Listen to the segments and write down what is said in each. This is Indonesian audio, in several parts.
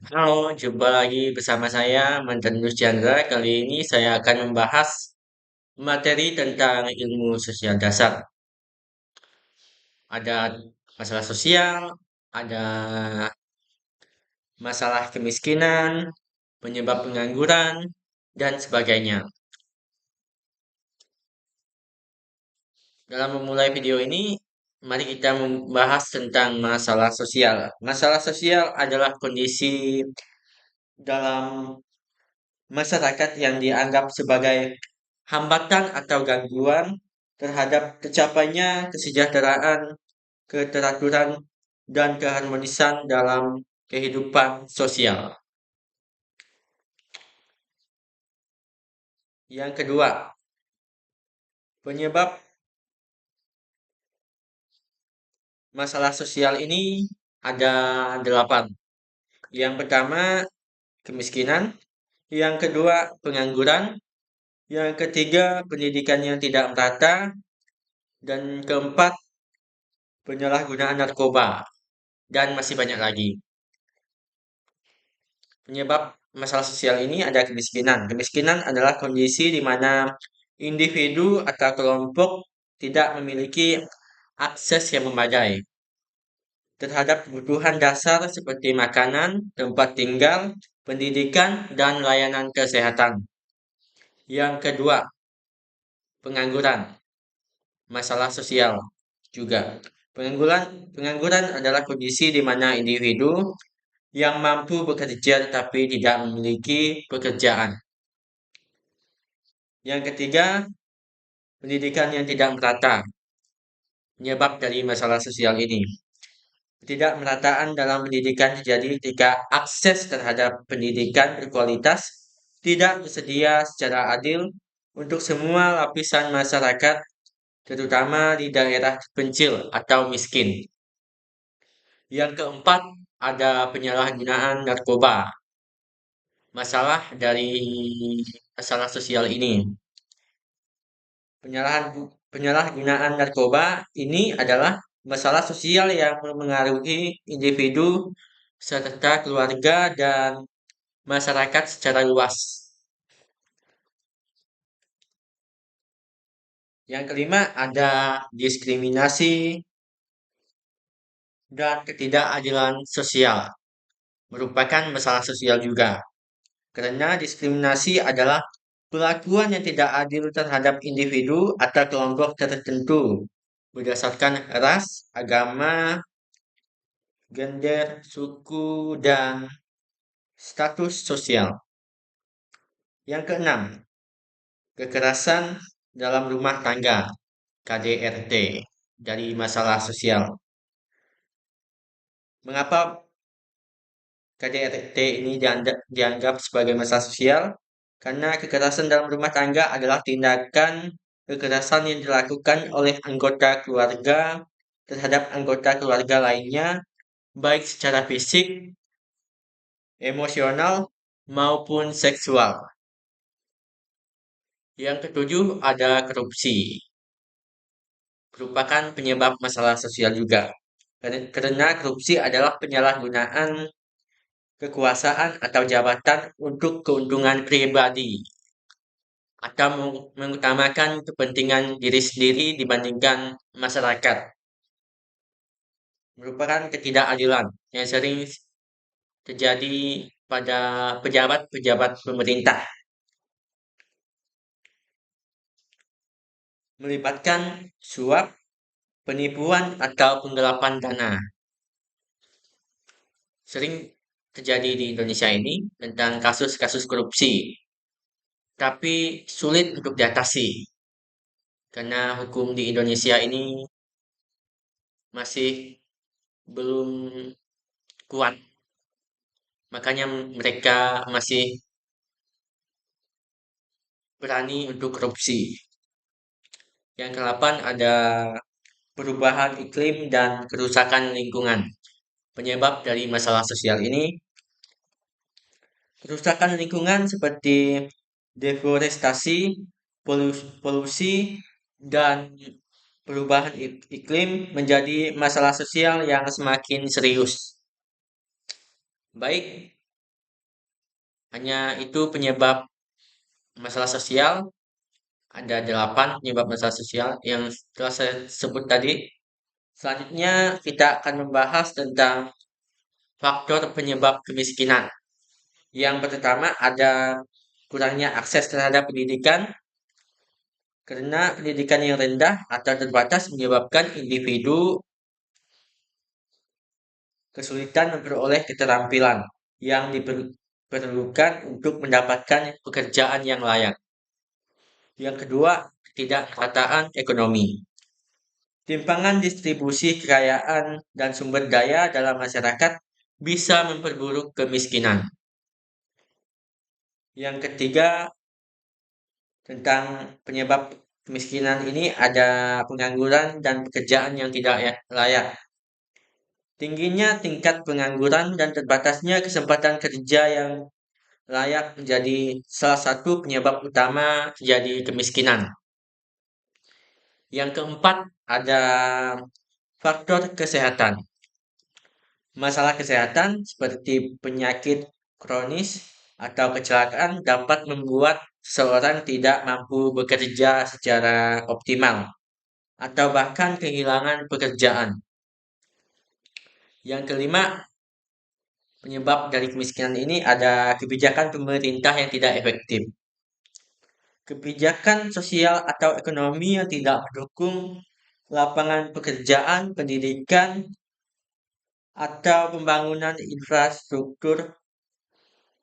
Halo, jumpa lagi bersama saya, Mantanus Chandra. Kali ini saya akan membahas materi tentang ilmu sosial dasar. Ada masalah sosial, ada masalah kemiskinan, penyebab pengangguran, dan sebagainya. Dalam memulai video ini, mari kita membahas tentang masalah sosial. Masalah sosial adalah kondisi dalam masyarakat yang dianggap sebagai hambatan atau gangguan terhadap tercapainya kesejahteraan, keteraturan, dan keharmonisan dalam kehidupan sosial. Yang kedua, penyebab masalah sosial ini ada 8. Yang pertama, kemiskinan. Yang kedua, pengangguran. Yang ketiga, pendidikan yang tidak merata. Dan keempat, penyalahgunaan narkoba. Dan masih banyak lagi. Penyebab masalah sosial ini ada kemiskinan. Kemiskinan adalah kondisi di mana individu atau kelompok tidak memiliki akses yang memadai terhadap kebutuhan dasar seperti makanan, tempat tinggal, pendidikan, dan layanan kesehatan. Yang kedua, pengangguran, masalah sosial juga. Pengangguran adalah kondisi di mana individu yang mampu bekerja tetapi tidak memiliki pekerjaan. Yang ketiga, pendidikan yang tidak merata. Penyebab dari masalah sosial ini. Ketidakmerataan dalam pendidikan terjadi ketika akses terhadap pendidikan berkualitas tidak tersedia secara adil untuk semua lapisan masyarakat, terutama di daerah terpencil atau miskin. Yang keempat, ada penyalahgunaan narkoba. Masalah dari masalah sosial ini. Penyalahgunaan narkoba ini adalah masalah sosial yang memengaruhi individu serta keluarga dan masyarakat secara luas. Yang kelima ada diskriminasi dan ketidakadilan sosial, merupakan masalah sosial juga. Karena diskriminasi adalah perlakuan yang tidak adil terhadap individu atau kelompok tertentu berdasarkan ras, agama, gender, suku, dan status sosial. Yang keenam, kekerasan dalam rumah tangga, KDRT, dari masalah sosial. Mengapa KDRT ini dianggap sebagai masalah sosial? Karena kekerasan dalam rumah tangga adalah tindakan kekerasan yang dilakukan oleh anggota keluarga terhadap anggota keluarga lainnya, baik secara fisik, emosional, maupun seksual. Yang ketujuh ada korupsi, merupakan penyebab masalah sosial juga. Karena korupsi adalah penyalahgunaan kekuasaan atau jabatan untuk keuntungan pribadi atau mengutamakan kepentingan diri sendiri dibandingkan masyarakat. Merupakan ketidakadilan yang sering terjadi pada pejabat-pejabat pemerintah, melibatkan suap, penipuan, atau penggelapan dana. Sering terjadi di Indonesia ini tentang kasus-kasus korupsi, tapi sulit untuk diatasi karena hukum di Indonesia ini masih belum kuat. Makanya mereka masih berani untuk korupsi. Yang ke-8 ada perubahan iklim dan kerusakan lingkungan. Penyebab dari masalah sosial ini, kerusakan lingkungan seperti deforestasi, polusi, dan perubahan iklim menjadi masalah sosial yang semakin serius. Baik, Hanya itu penyebab masalah sosial, ada 8 penyebab masalah sosial yang telah saya sebut tadi. Selanjutnya kita akan membahas tentang faktor penyebab kemiskinan. Yang pertama ada kurangnya akses terhadap pendidikan, karena pendidikan yang rendah atau terbatas menyebabkan individu kesulitan memperoleh keterampilan yang diperlukan untuk mendapatkan pekerjaan yang layak. Yang kedua, ketidakmerataan ekonomi. Timpangan distribusi kekayaan dan sumber daya dalam masyarakat bisa memperburuk kemiskinan. Yang ketiga, tentang penyebab kemiskinan ini ada pengangguran dan pekerjaan yang tidak layak. Tingginya tingkat pengangguran dan terbatasnya kesempatan kerja yang layak menjadi salah satu penyebab utama terjadi kemiskinan. Yang keempat ada faktor kesehatan. Masalah kesehatan seperti penyakit kronis atau kecelakaan dapat membuat seseorang tidak mampu bekerja secara optimal atau bahkan kehilangan pekerjaan. Yang kelima, penyebab dari kemiskinan ini ada kebijakan pemerintah yang tidak efektif. Kebijakan sosial atau ekonomi yang tidak mendukung lapangan pekerjaan, pendidikan, atau pembangunan infrastruktur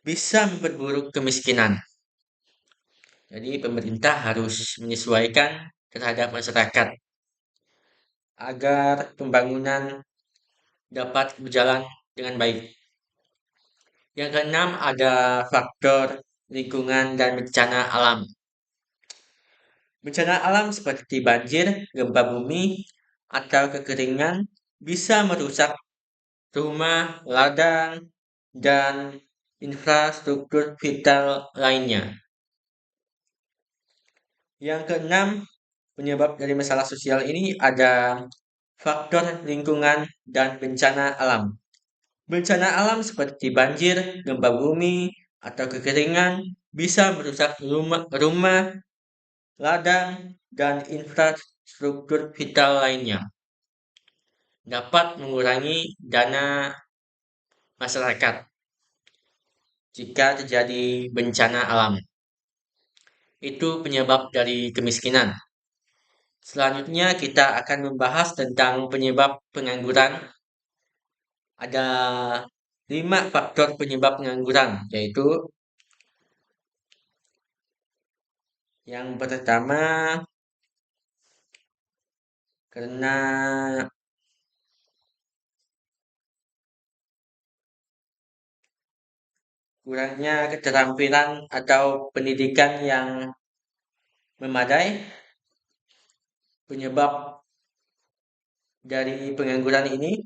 bisa memperburuk kemiskinan. Jadi pemerintah harus menyesuaikan terhadap masyarakat agar pembangunan dapat berjalan dengan baik. Yang keenam ada faktor lingkungan dan bencana alam. Bencana alam seperti banjir, gempa bumi, atau kekeringan bisa merusak rumah, ladang, dan infrastruktur vital lainnya. Yang keenam, penyebab dari masalah sosial ini ada faktor lingkungan dan bencana alam. Bencana alam seperti banjir, gempa bumi, atau kekeringan bisa merusak rumah, ladang, dan infrastruktur vital lainnya. Dapat mengurangi dana masyarakat jika terjadi bencana alam. Itu penyebab dari kemiskinan. Selanjutnya kita akan membahas tentang penyebab pengangguran. Ada 5 faktor penyebab pengangguran, yaitu yang pertama karena kurangnya keterampilan atau pendidikan yang memadai. Penyebab dari pengangguran ini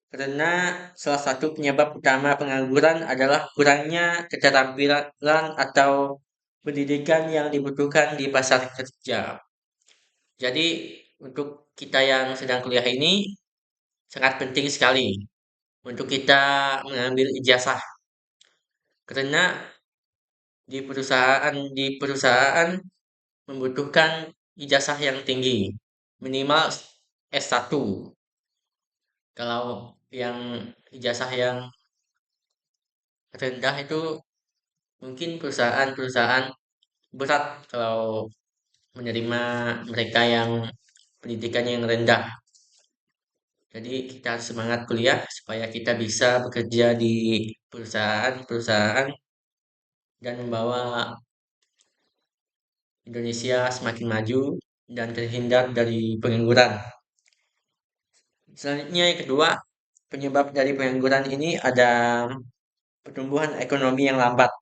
karena salah satu penyebab utama pengangguran adalah kurangnya keterampilan atau pendidikan yang dibutuhkan di pasar kerja. Jadi untuk kita yang sedang kuliah ini sangat penting sekali untuk kita mengambil ijazah karena di perusahaan membutuhkan ijazah yang tinggi, minimal S1. Kalau yang ijazah yang rendah itu mungkin perusahaan-perusahaan berat kalau menerima mereka yang pendidikannya yang rendah. Jadi kita harus semangat kuliah supaya kita bisa bekerja di perusahaan-perusahaan dan membawa Indonesia semakin maju dan terhindar dari pengangguran. Selanjutnya yang kedua, penyebab dari pengangguran ini ada pertumbuhan ekonomi yang lambat.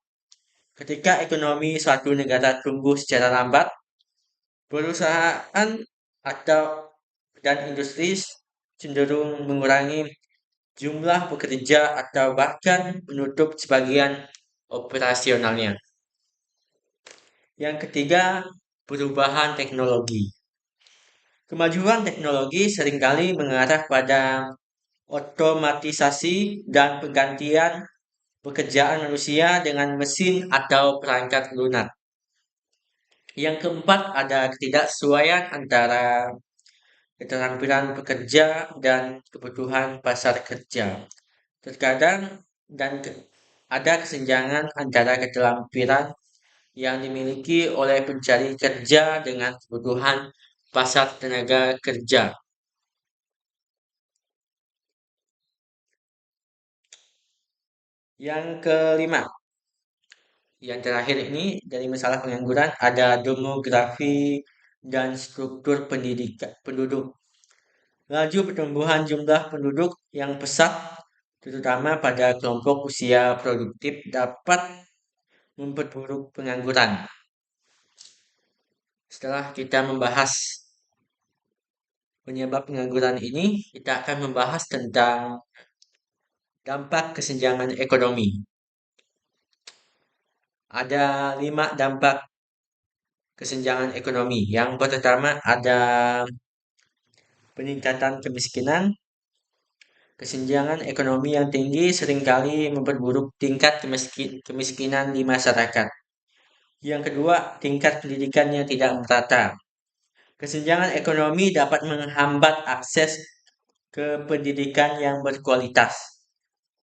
Ketika ekonomi suatu negara tumbuh secara lambat, perusahaan atau dan industri cenderung mengurangi jumlah pekerja atau bahkan menutup sebagian operasionalnya. Yang ketiga, perubahan teknologi. Kemajuan teknologi seringkali mengarah pada otomatisasi dan penggantian pekerjaan manusia dengan mesin atau perangkat lunak. Yang keempat, ada ketidaksesuaian antara keterampilan pekerja dan kebutuhan pasar kerja. Terkadang dan ada kesenjangan antara keterampilan yang dimiliki oleh pencari kerja dengan kebutuhan pasar tenaga kerja. Yang kelima, yang terakhir ini dari masalah pengangguran ada demografi dan struktur pendidikan penduduk. Laju pertumbuhan jumlah penduduk yang pesat, terutama pada kelompok usia produktif, dapat memperburuk pengangguran. Setelah kita membahas penyebab pengangguran ini, kita akan membahas tentang dampak kesenjangan ekonomi. Ada 5 dampak kesenjangan ekonomi. Yang pertama ada peningkatan kemiskinan. Kesenjangan ekonomi yang tinggi seringkali memperburuk tingkat kemiskinan di masyarakat. Yang kedua, tingkat pendidikan yang tidak merata. Kesenjangan ekonomi dapat menghambat akses ke pendidikan yang berkualitas,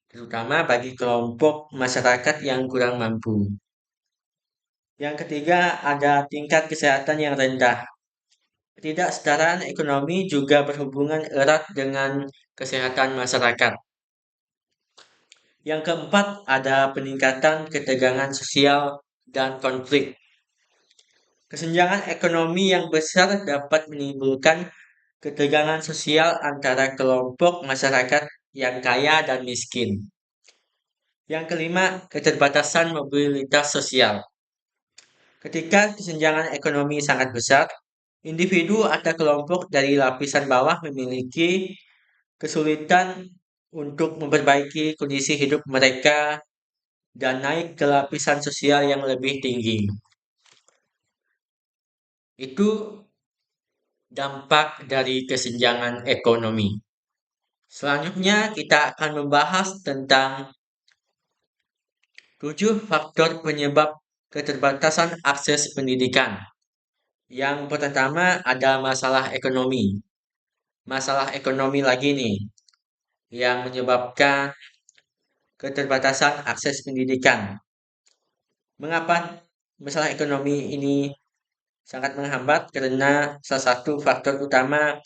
terutama bagi kelompok masyarakat yang kurang mampu. Yang ketiga, ada tingkat kesehatan yang rendah. Ketidaksetaraan ekonomi juga berhubungan erat dengan kesehatan masyarakat. Yang keempat, ada peningkatan ketegangan sosial dan konflik. Kesenjangan ekonomi yang besar dapat menimbulkan ketegangan sosial antara kelompok masyarakat yang kaya dan miskin. Yang kelima, keterbatasan mobilitas sosial. Ketika kesenjangan ekonomi sangat besar, individu atau kelompok dari lapisan bawah memiliki kesulitan untuk memperbaiki kondisi hidup mereka dan naik ke lapisan sosial yang lebih tinggi. Itu dampak dari kesenjangan ekonomi. Selanjutnya kita akan membahas tentang 7 faktor penyebab keterbatasan akses pendidikan. Yang pertama ada masalah ekonomi. Masalah ekonomi lagi nih yang menyebabkan keterbatasan akses pendidikan. Mengapa masalah ekonomi ini sangat menghambat? Karena salah satu faktor utama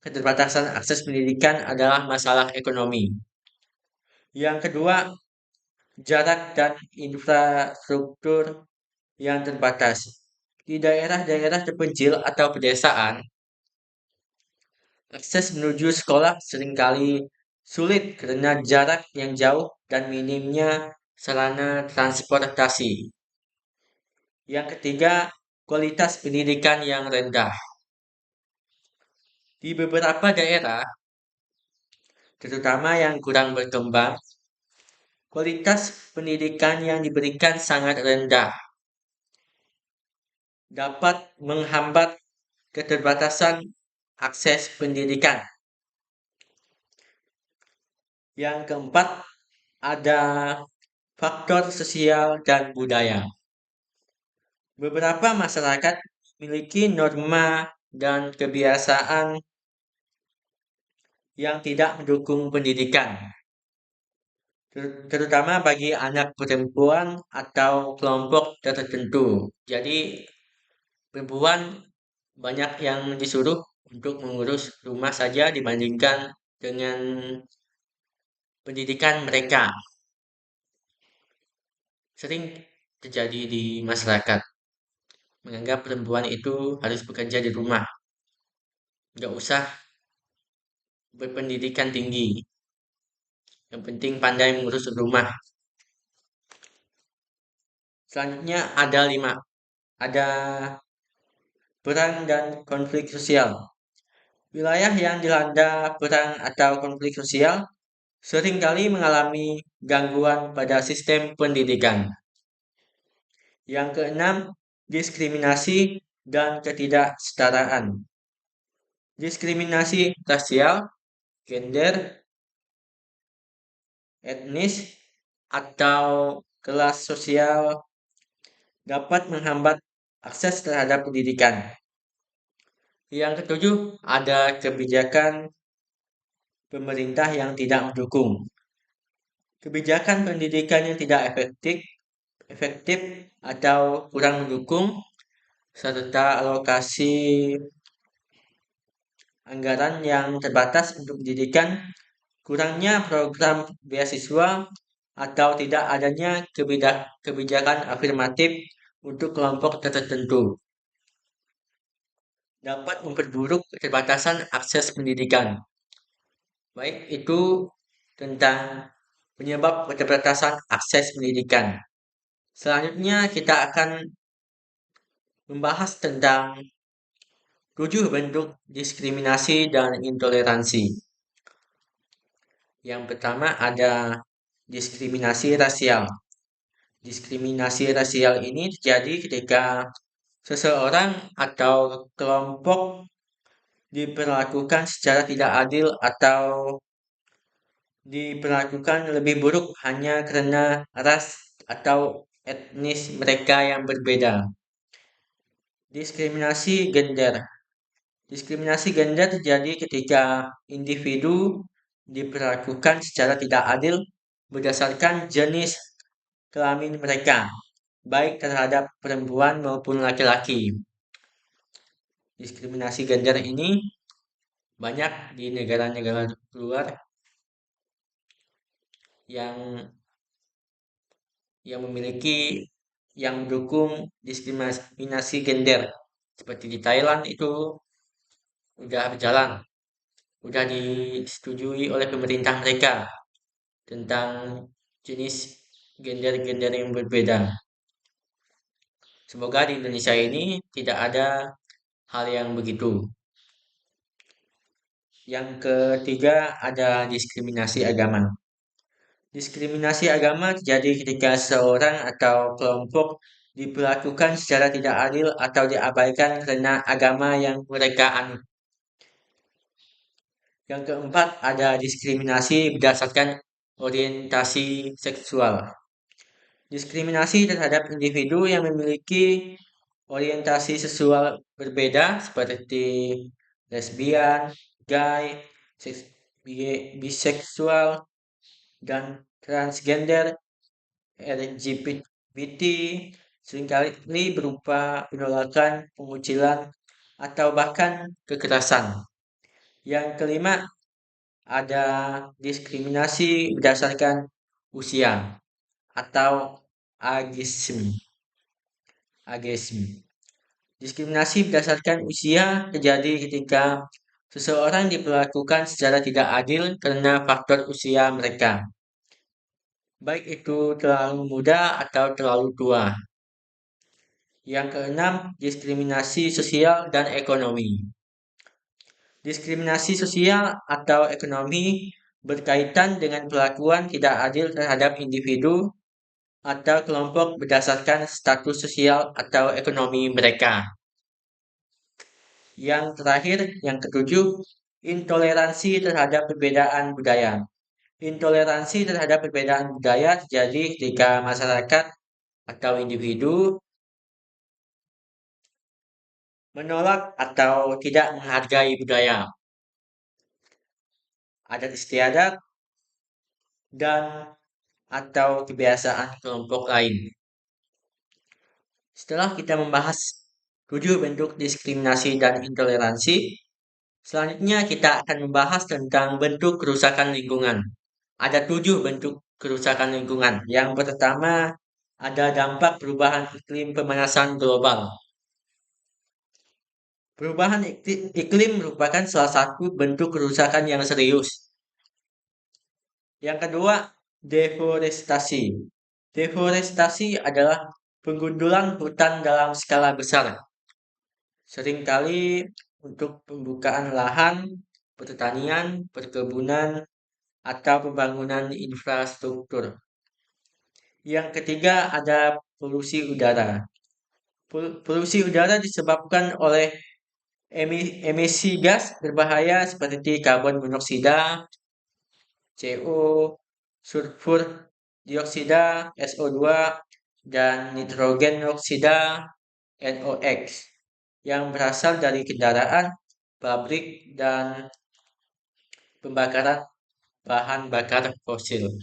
keterbatasan akses pendidikan adalah masalah ekonomi. Yang kedua, jarak dan infrastruktur yang terbatas. Di daerah-daerah terpencil atau pedesaan, akses menuju sekolah seringkali sulit karena jarak yang jauh dan minimnya sarana transportasi. Yang ketiga, kualitas pendidikan yang rendah. Di beberapa daerah, terutama yang kurang berkembang, kualitas pendidikan yang diberikan sangat rendah, dapat menghambat keterbatasan akses pendidikan. Yang keempat, ada faktor sosial dan budaya. Beberapa masyarakat memiliki norma dan kebiasaan yang tidak mendukung pendidikan, terutama bagi anak perempuan atau kelompok tertentu. Jadi, perempuan banyak yang disuruh untuk mengurus rumah saja dibandingkan dengan pendidikan mereka. Sering terjadi di masyarakat, menganggap perempuan itu harus bekerja di rumah, nggak usah berpendidikan tinggi, yang penting pandai mengurus rumah. Selanjutnya ada 5, ada perang dan konflik sosial. Wilayah yang dilanda perang atau konflik sosial seringkali mengalami gangguan pada sistem pendidikan. Yang keenam, diskriminasi dan ketidaksetaraan. Diskriminasi rasial, gender, etnis, atau kelas sosial dapat menghambat akses terhadap pendidikan. Yang ketujuh, ada kebijakan pemerintah yang tidak mendukung. Kebijakan pendidikan yang tidak efektif atau kurang mendukung, serta alokasi anggaran yang terbatas untuk pendidikan, kurangnya program beasiswa, atau tidak adanya kebijakan afirmatif untuk kelompok tertentu dapat memperburuk keterbatasan akses pendidikan. Baik itu tentang penyebab keterbatasan akses pendidikan. Selanjutnya kita akan membahas tentang 7 bentuk diskriminasi dan intoleransi. Yang pertama ada diskriminasi rasial. Diskriminasi rasial ini terjadi ketika seseorang atau kelompok diperlakukan secara tidak adil atau diperlakukan lebih buruk hanya karena ras atau etnis mereka yang berbeda. Diskriminasi gender. Diskriminasi gender terjadi ketika individu diperlakukan secara tidak adil berdasarkan jenis kelamin mereka, baik terhadap perempuan maupun laki-laki. Diskriminasi gender ini banyak di negara-negara luar yang memiliki yang mendukung diskriminasi gender. Seperti di Thailand itu udah berjalan, udah disetujui oleh pemerintah mereka tentang jenis gender-gender yang berbeda. Semoga di Indonesia ini tidak ada hal yang begitu. Yang ketiga ada diskriminasi agama. Diskriminasi agama terjadi ketika seorang atau kelompok diperlakukan secara tidak adil atau diabaikan karena agama yang mereka anut. Yang keempat ada diskriminasi berdasarkan orientasi seksual. Diskriminasi terhadap individu yang memiliki orientasi seksual berbeda seperti lesbian, gay, biseksual, dan transgender, LGBT, seringkali berupa penolakan, pengucilan, atau bahkan kekerasan. Yang kelima, ada diskriminasi berdasarkan usia atau ageism. Diskriminasi berdasarkan usia terjadi ketika seseorang diperlakukan secara tidak adil karena faktor usia mereka, baik itu terlalu muda atau terlalu tua. Yang keenam, diskriminasi sosial dan ekonomi. Diskriminasi sosial atau ekonomi berkaitan dengan perlakuan tidak adil terhadap individu atau kelompok berdasarkan status sosial atau ekonomi mereka. Yang terakhir, yang ketujuh, intoleransi terhadap perbedaan budaya. Intoleransi terhadap perbedaan budaya terjadi ketika masyarakat atau individu menolak atau tidak menghargai budaya, adat istiadat, dan atau kebiasaan kelompok lain. Setelah kita membahas 7 bentuk diskriminasi dan intoleransi, selanjutnya kita akan membahas tentang bentuk kerusakan lingkungan. Ada 7 bentuk kerusakan lingkungan. Yang pertama, ada dampak perubahan iklim pemanasan global. Perubahan iklim merupakan salah satu bentuk kerusakan yang serius. Yang kedua, deforestasi. Deforestasi adalah penggundulan hutan dalam skala besar. Seringkali untuk pembukaan lahan, pertanian, perkebunan, atau pembangunan infrastruktur. Yang ketiga ada polusi udara. Polusi udara disebabkan oleh emisi gas berbahaya seperti karbon monoksida, CO, sulfur, dioksida SO2, dan nitrogen oksida NOx yang berasal dari kendaraan, pabrik, dan pembakaran bahan bakar fosil.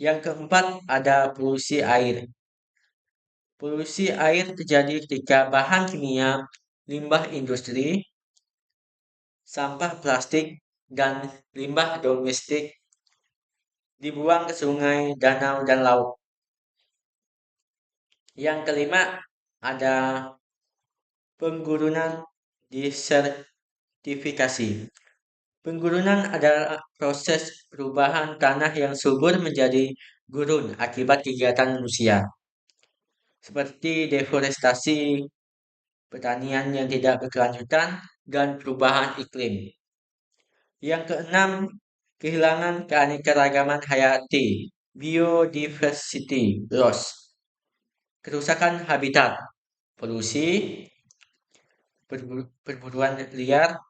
Yang keempat ada polusi air. Polusi air terjadi ketika bahan kimia, limbah industri, sampah plastik, dan limbah domestik dibuang ke sungai, danau, dan laut. Yang kelima ada penggurunan desertifikasi. Penggurunan adalah proses perubahan tanah yang subur menjadi gurun akibat kegiatan manusia, seperti deforestasi, pertanian yang tidak berkelanjutan, dan perubahan iklim. Yang keenam, kehilangan keanekaragaman hayati, biodiversity loss, kerusakan habitat, polusi, perburuan liar,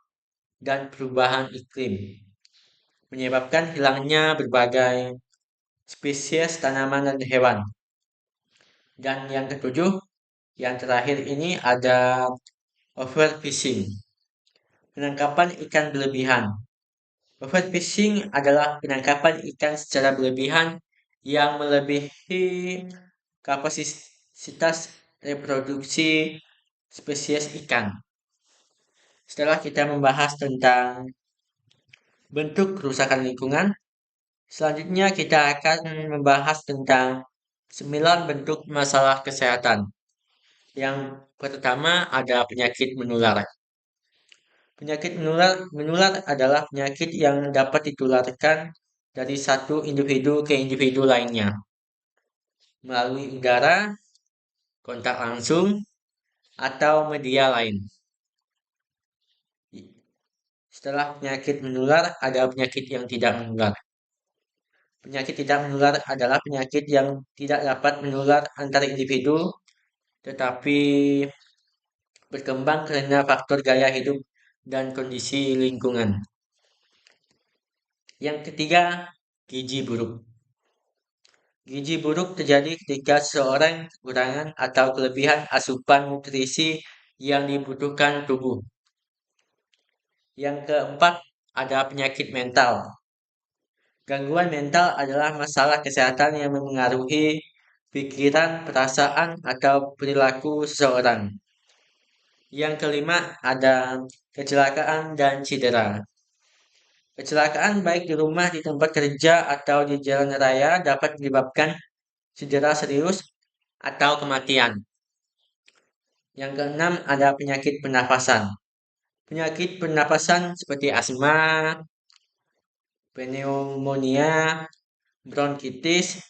dan perubahan iklim, menyebabkan hilangnya berbagai spesies tanaman dan hewan. Dan yang ketujuh, yang terakhir ini ada overfishing, penangkapan ikan berlebihan. Overfishing adalah penangkapan ikan secara berlebihan yang melebihi kapasitas reproduksi spesies ikan. Setelah kita membahas tentang bentuk kerusakan lingkungan, selanjutnya kita akan membahas tentang 9 bentuk masalah kesehatan. Yang pertama ada penyakit menular. Penyakit menular adalah penyakit yang dapat ditularkan dari satu individu ke individu lainnya melalui udara, kontak langsung, atau media lain. Setelah penyakit menular, ada penyakit yang tidak menular. Penyakit tidak menular adalah penyakit yang tidak dapat menular antar individu, tetapi berkembang karena faktor gaya hidup dan kondisi lingkungan. Yang ketiga, gizi buruk. Gizi buruk terjadi ketika seseorang kekurangan atau kelebihan asupan nutrisi yang dibutuhkan tubuh. Yang keempat, ada penyakit mental. Gangguan mental adalah masalah kesehatan yang memengaruhi pikiran, perasaan, atau perilaku seseorang. Yang kelima, ada kecelakaan dan cedera. Kecelakaan baik di rumah, di tempat kerja, atau di jalan raya dapat menyebabkan cedera serius atau kematian. Yang keenam, ada penyakit pernafasan. Penyakit pernafasan seperti asma, pneumonia, bronkitis,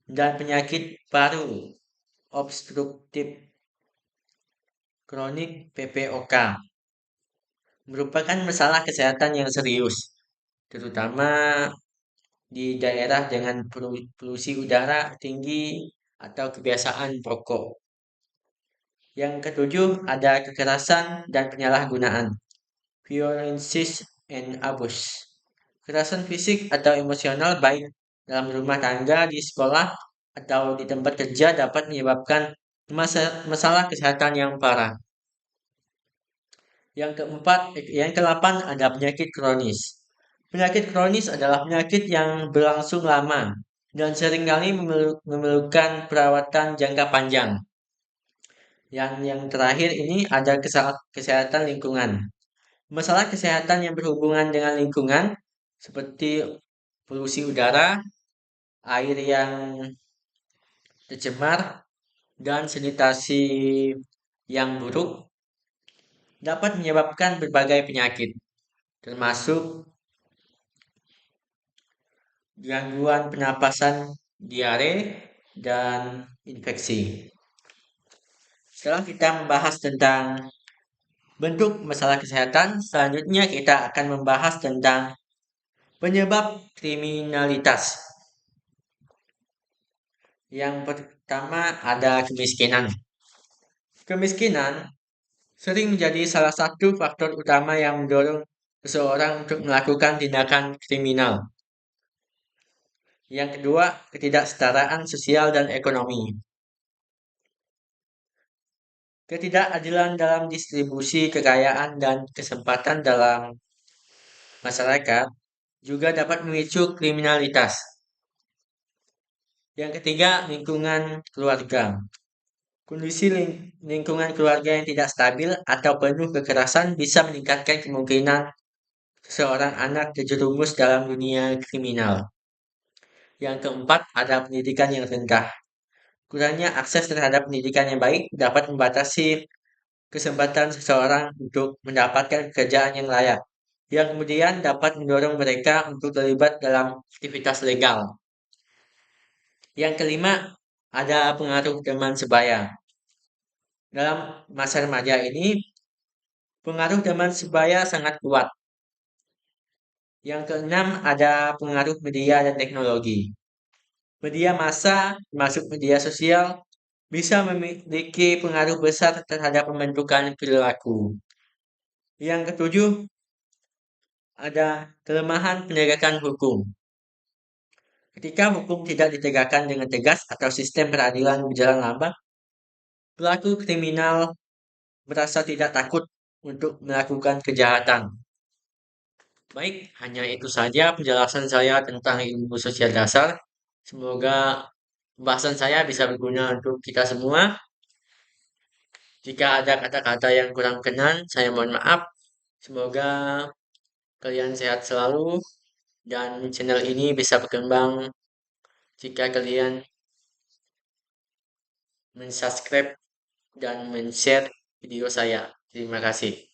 dan penyakit paru obstruktif kronik PPOK merupakan masalah kesehatan yang serius, terutama di daerah dengan polusi udara tinggi atau kebiasaan perokok. Yang ketujuh, ada kekerasan dan penyalahgunaan. Violence and abuse. Kekerasan fisik atau emosional baik dalam rumah tangga, di sekolah, atau di tempat kerja dapat menyebabkan masalah kesehatan yang parah. Yang kedelapan ada penyakit kronis. Penyakit kronis adalah penyakit yang berlangsung lama dan seringkali memerlukan perawatan jangka panjang. Yang terakhir ini ada kesehatan lingkungan. Masalah kesehatan yang berhubungan dengan lingkungan seperti polusi udara, air yang tercemar, dan sanitasi yang buruk dapat menyebabkan berbagai penyakit, termasuk gangguan pernapasan, diare, dan infeksi. Setelah kita membahas tentang bentuk masalah kesehatan, selanjutnya kita akan membahas tentang penyebab kriminalitas. Yang pertama ada kemiskinan. Kemiskinan sering menjadi salah satu faktor utama yang mendorong seseorang untuk melakukan tindakan kriminal. Yang kedua, ketidaksetaraan sosial dan ekonomi. Ketidakadilan dalam distribusi kekayaan dan kesempatan dalam masyarakat juga dapat memicu kriminalitas. Yang ketiga, lingkungan keluarga. Kondisi lingkungan keluarga yang tidak stabil atau penuh kekerasan bisa meningkatkan kemungkinan seorang anak terjerumus dalam dunia kriminal. Yang keempat, ada pendidikan yang rendah. Kurangnya akses terhadap pendidikan yang baik dapat membatasi kesempatan seseorang untuk mendapatkan pekerjaan yang layak, yang kemudian dapat mendorong mereka untuk terlibat dalam aktivitas legal. Yang kelima, ada pengaruh teman sebaya. Dalam masa remaja ini, pengaruh teman sebaya sangat kuat. Yang keenam, ada pengaruh media dan teknologi. Media massa, termasuk media sosial, bisa memiliki pengaruh besar terhadap pembentukan perilaku. Yang ketujuh, ada kelemahan penegakan hukum. Ketika hukum tidak ditegakkan dengan tegas atau sistem peradilan berjalan lambat, pelaku kriminal merasa tidak takut untuk melakukan kejahatan. Baik, hanya itu saja penjelasan saya tentang ilmu sosial dasar. Semoga pembahasan saya bisa berguna untuk kita semua. Jika ada kata-kata yang kurang berkenan, saya mohon maaf. Semoga kalian sehat selalu dan channel ini bisa berkembang jika kalian mensubscribe dan men-share video saya. Terima kasih.